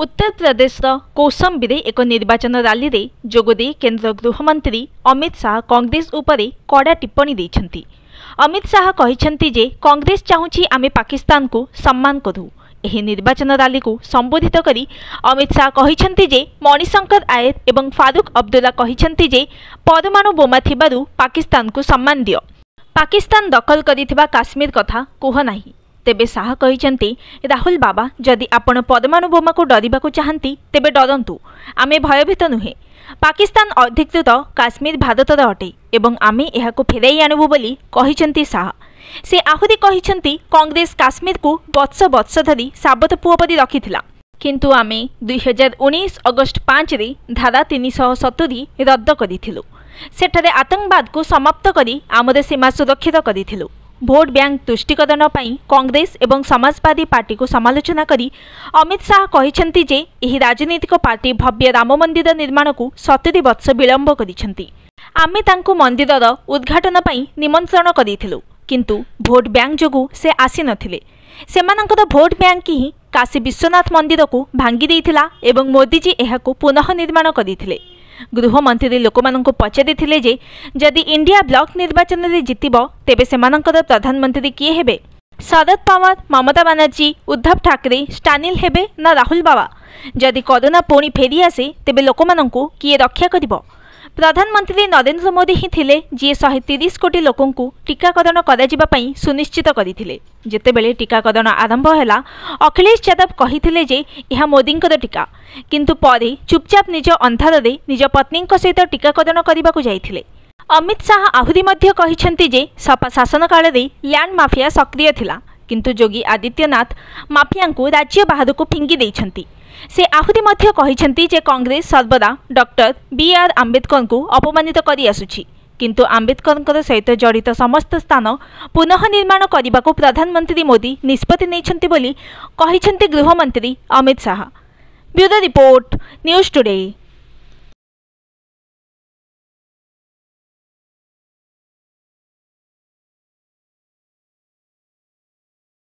उत्तर प्रदेश कौशाम्बी में एक निर्वाचन रैली रे जोगदे केंद्र गृहमंत्री अमित शाह कांग्रेस उपरे कड़ा टिप्पणी देइछन्ति। अमित शाह कहिछन्ति जे कांग्रेस चाहूछि आमे पाकिस्तान को सम्मान करू। एही निर्वाचन रैली को संबोधित करी अमित शाह कहिछन्ति जे मणिशंकर आयर एवं फारूक अब्दुल्ला कहिछन्ति जे परमाणु बोमा थिबारु पाकिस्तान को सम्मान दियो। पाकिस्तान दखल करिथिबा काश्मीर कथा कुह नाही। तेबे शाह कहिछन्ति राहुल बाबा जदि आपण परमाणु बोमा को डरिबाकू चाहन्ति तेबे डरंतु, आमे भयभीत नुहे। पाकिस्तान अधिकृत काश्मीर भारतर अटे एवं आमे एहाकू फेराई आनबु बोली कहिछन्ति शाह। से आहुरी कहिछन्ति कांग्रेस काश्मीर को वर्ष वर्ष धरी साबत पुओ परि रखिथिला, किंतु आमे 2019 अगस्ट 5 रे धारा 370 रद्द करिथिलु। सेठारे आतंकवाद को समाप्त करी आमर सीमा सुरक्षित करिथिलु। भोट बैंक तुष्टिकरण पाई कांग्रेस एवं समाजवादी पार्टी को समालोचना करी अमित शाह कहिछन्ति जे एही राजनीतिक पार्टी भव्य राम मंदिर निर्माण को 70 वर्ष विलंब करिछन्ति। आमे तांकु मंदिरर उद्घाटन पाई निमंत्रण करिथिलु, किंतु भोट बैंक जोगु से आसी नथिले। सेमानंकर भोट बैंक ही काशी विश्वनाथ मंदिर को भांगी देइथिला एवं मोदीजी एहाकु पुनः निर्माण करिथिले। गृहमंत्री लोकमानंको पचारिथिले जे जदि इंडिया ब्लॉक निर्वाचन रे जितिबो तेबे सेमानंकर प्रधानमंत्री किए हेबे? शरद पवार, ममता बनर्जी, उद्धव ठाकरे, स्टानिल हेबे ना राहुल बाबा? जदि कोरोना पुणी फेरी आसे तेबे लोकमानंको किए रक्षा करिबो? प्रधानमंत्री नरेंद्र मोदी ही थिले जी 130 कोटी लोकंकु टीकाकरण कराजिबा पई सुनिश्चित करिथिले। जेतेबेले टीकाकरण आरंभ हैला अखिलेश यादव कहिथिले जे यह मोदींकर टीका, किंतु परे चुपचाप निज अंधार रे निज पत्नी सहित टीकाकरण करने जाइथिले। अमित शाह आहुरी मध्य कहिछन्ति जे सपा शासन काल रे लैंड माफिया सक्रिय थिला, किंतु योगी आदित्यनाथ माफिया को राज्य बाहर को फिंगी देइछन्ति। से आहुरी मध्य कहिछन्ति जे कांग्रेस सर्वदा डॉक्टर बी.आर. आंबेडकर को अपमानित करि आसुछि, किंतु आंबेडकर सहित जड़ित समस्त स्थान पुनः निर्माण करने को प्रधानमंत्री मोदी निष्पत्ति नेइछन्ति बोली कहिछन्ति गृहमंत्री Amit Shah. Bureau report, news today.